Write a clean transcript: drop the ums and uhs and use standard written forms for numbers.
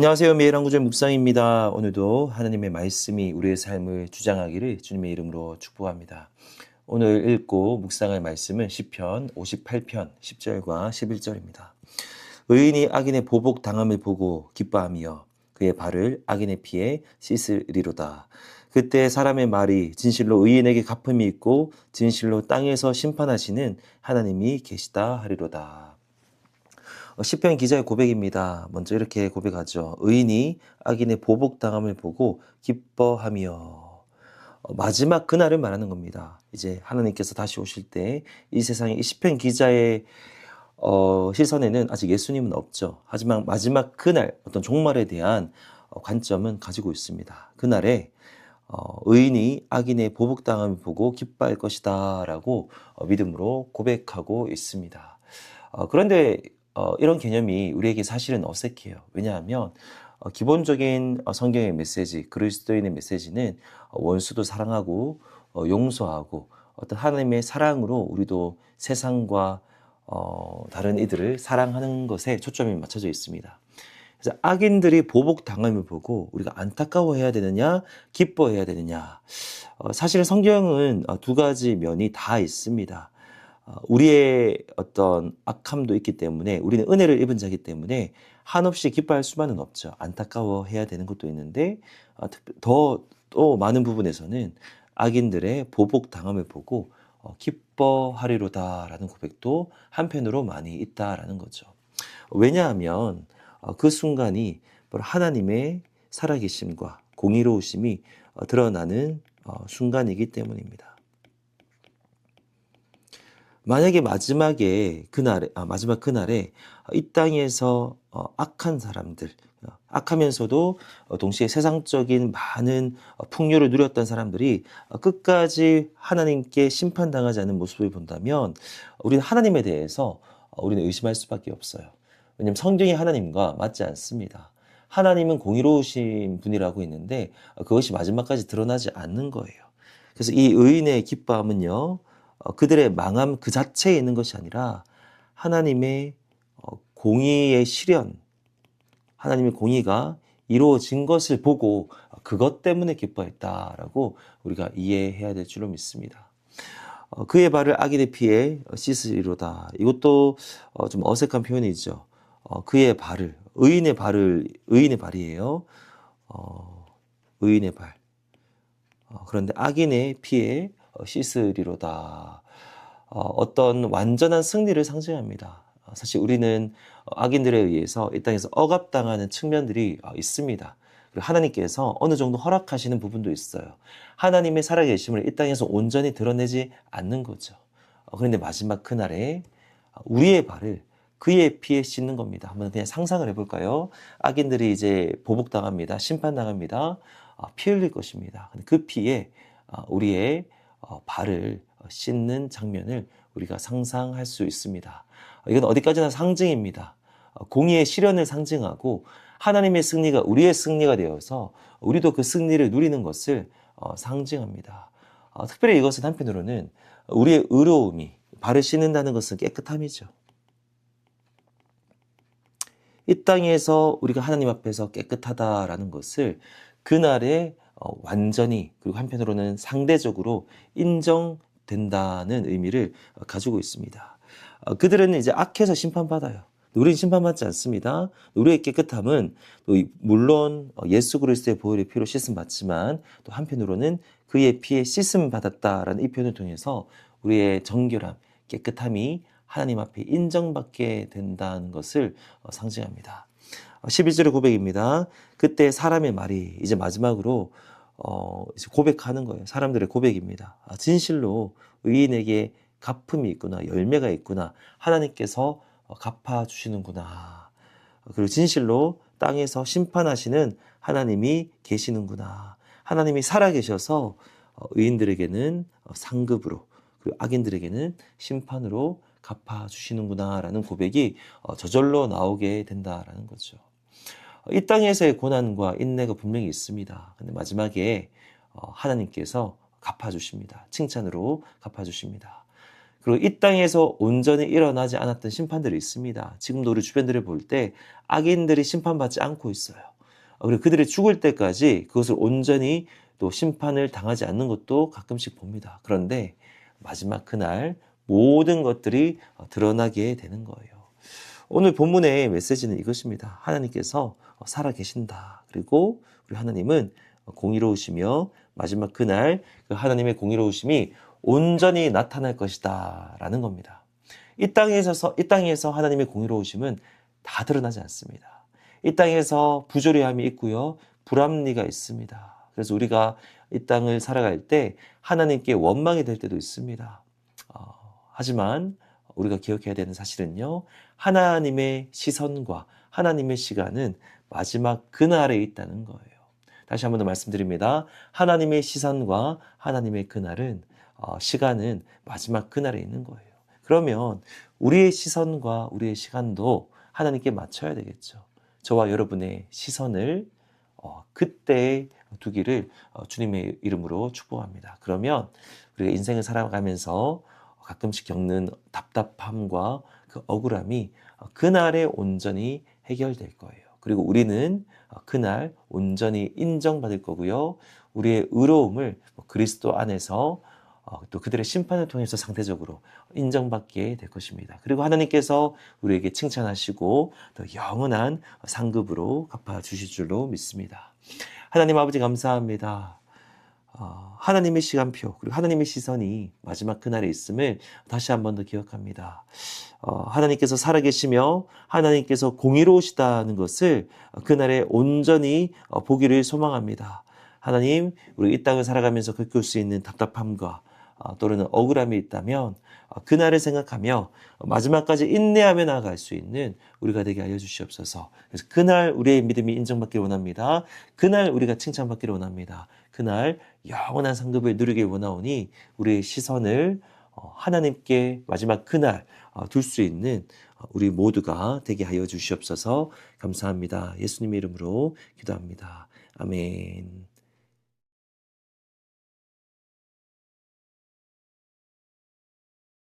안녕하세요. 매일한구절 묵상입니다. 오늘도 하나님의 말씀이 우리의 삶을 주장하기를 주님의 이름으로 축복합니다. 오늘 읽고 묵상할 말씀은 시편 58편 10절과 11절입니다. 의인이 악인의 보복 당함을 보고 기뻐하며 그의 발을 악인의 피에 씻으리로다. 그때 사람의 말이 진실로 의인에게 갚음이 있고 진실로 땅에서 심판하시는 하나님이 계시다 하리로다. 시편 기자의 고백입니다. 먼저 이렇게 고백하죠. 의인이 악인의 보복당함을 보고 기뻐하며. 마지막 그날을 말하는 겁니다. 이제 하나님께서 다시 오실 때 이 세상에 이 시편 기자의 시선에는 아직 예수님은 없죠. 하지만 마지막 그날 어떤 종말에 대한 관점은 가지고 있습니다. 그날에 의인이 악인의 보복당함을 보고 기뻐할 것이다 라고 믿음으로 고백하고 있습니다. 그런데 이런 개념이 우리에게 사실은 어색해요. 왜냐하면 기본적인 성경의 메시지, 그리스도인의 메시지는 원수도 사랑하고 용서하고 어떤 하나님의 사랑으로 우리도 세상과 다른 이들을 사랑하는 것에 초점이 맞춰져 있습니다. 그래서 악인들이 보복당함을 보고 우리가 안타까워해야 되느냐, 기뻐해야 되느냐. 사실 성경은 두 가지 면이 다 있습니다. 우리의 어떤 악함도 있기 때문에 우리는 은혜를 입은 자이기 때문에 한없이 기뻐할 수만은 없죠. 안타까워해야 되는 것도 있는데 또 많은 부분에서는 악인들의 보복당함을 보고 기뻐하리로다라는 고백도 한편으로 많이 있다라는 거죠. 왜냐하면 그 순간이 바로 하나님의 살아계심과 공의로우심이 드러나는 순간이기 때문입니다. 만약에 마지막 그날에 이 땅에서 악한 사람들, 악하면서도 동시에 세상적인 많은 풍요를 누렸던 사람들이 끝까지 하나님께 심판당하지 않는 모습을 본다면 우리는 하나님에 대해서 우리는 의심할 수밖에 없어요. 왜냐하면 성경이 하나님과 맞지 않습니다. 하나님은 공의로우신 분이라고 있는데 그것이 마지막까지 드러나지 않는 거예요. 그래서 이 의인의 기뻐함은요, 그들의 망함 그 자체에 있는 것이 아니라 하나님의 공의의 실현, 하나님의 공의가 이루어진 것을 보고 그것 때문에 기뻐했다라고 우리가 이해해야 될 줄로 믿습니다. 그의 발을 악인의 피에 씻으리로다. 이것도 좀 어색한 표현이죠. 그의 발을, 의인의 발이에요. 의인의 발. 그런데 악인의 피에 씻으리로다. 어떤 완전한 승리를 상징합니다. 사실 우리는 악인들에 의해서 이 땅에서 억압당하는 측면들이 있습니다. 그리고 하나님께서 어느 정도 허락하시는 부분도 있어요. 하나님의 살아계심을 이 땅에서 온전히 드러내지 않는 거죠. 그런데 마지막 그날에 우리의 발을 그의 피에 씻는 겁니다. 한번 그냥 상상을 해볼까요? 악인들이 이제 보복당합니다. 심판당합니다. 피 흘릴 것입니다. 그 피에 우리의 발을 씻는 장면을 우리가 상상할 수 있습니다. 이건 어디까지나 상징입니다. 공의의 실현을 상징하고 하나님의 승리가 우리의 승리가 되어서 우리도 그 승리를 누리는 것을 상징합니다. 특별히 이것은 한편으로는 우리의 의로움이, 발을 씻는다는 것은 깨끗함이죠. 이 땅에서 우리가 하나님 앞에서 깨끗하다라는 것을 그날에 완전히, 그리고 한편으로는 상대적으로 인정된다는 의미를 가지고 있습니다. 그들은 이제 악해서 심판받아요. 우리는 심판받지 않습니다. 우리의 깨끗함은 물론 예수 그리스도의 보혈의 피로 씻음 받지만 또 한편으로는 그의 피에 씻음 받았다라는 이 표현을 통해서 우리의 정결함, 깨끗함이 하나님 앞에 인정받게 된다는 것을 상징합니다. 11절의 고백입니다. 그때 사람의 말이 이제 마지막으로 이제 고백하는 거예요. 사람들의 고백입니다. 진실로 의인에게 갚음이 있구나, 열매가 있구나, 하나님께서 갚아주시는구나. 그리고 진실로 땅에서 심판하시는 하나님이 계시는구나. 하나님이 살아계셔서 의인들에게는 상급으로, 그리고 악인들에게는 심판으로 갚아주시는구나라는 고백이 저절로 나오게 된다라는 거죠. 이 땅에서의 고난과 인내가 분명히 있습니다. 근데 마지막에 하나님께서 갚아주십니다. 칭찬으로 갚아주십니다. 그리고 이 땅에서 온전히 일어나지 않았던 심판들이 있습니다. 지금도 우리 주변들을 볼 때 악인들이 심판받지 않고 있어요. 그리고 그들이 죽을 때까지 그것을 온전히 또 심판을 당하지 않는 것도 가끔씩 봅니다. 그런데 마지막 그날 모든 것들이 드러나게 되는 거예요. 오늘 본문의 메시지는 이것입니다. 하나님께서 살아계신다. 그리고 우리 하나님은 공의로우시며 마지막 그날 그 하나님의 공의로우심이 온전히 나타날 것이다 라는 겁니다. 이 땅에서 하나님의 공의로우심은 다 드러나지 않습니다. 이 땅에서 부조리함이 있고요, 불합리가 있습니다. 그래서 우리가 이 땅을 살아갈 때 하나님께 원망이 될 때도 있습니다. 하지만 우리가 기억해야 되는 사실은요, 하나님의 시선과 하나님의 시간은 마지막 그날에 있다는 거예요. 다시 한 번 더 말씀드립니다. 하나님의 시선과 하나님의 그날은 시간은 마지막 그날에 있는 거예요. 그러면 우리의 시선과 우리의 시간도 하나님께 맞춰야 되겠죠. 저와 여러분의 시선을 그때에 두기를 주님의 이름으로 축복합니다. 그러면 우리가 인생을 살아가면서 가끔씩 겪는 답답함과 그 억울함이 그날에 온전히 해결될 거예요. 그리고 우리는 그날 온전히 인정받을 거고요. 우리의 의로움을 그리스도 안에서 또 그들의 심판을 통해서 상대적으로 인정받게 될 것입니다. 그리고 하나님께서 우리에게 칭찬하시고 또 영원한 상급으로 갚아주실 줄로 믿습니다. 하나님 아버지 감사합니다. 하나님의 시간표 그리고 하나님의 시선이 마지막 그날에 있음을 다시 한 번 더 기억합니다. 하나님께서 살아계시며 하나님께서 공의로우시다는 것을 그날에 온전히 보기를 소망합니다. 하나님, 우리 이 땅을 살아가면서 겪을 수 있는 답답함과 또는 억울함이 있다면 그날을 생각하며 마지막까지 인내하며 나아갈 수 있는 우리가 되게 알려주시옵소서. 그래서 그날 우리의 믿음이 인정받기를 원합니다. 그날 우리가 칭찬받기를 원합니다. 그날 영원한 상급을 누리길 원하오니 우리의 시선을 하나님께 마지막 그날 둘 수 있는 우리 모두가 되게 하여 주시옵소서. 감사합니다. 예수님의 이름으로 기도합니다. 아멘.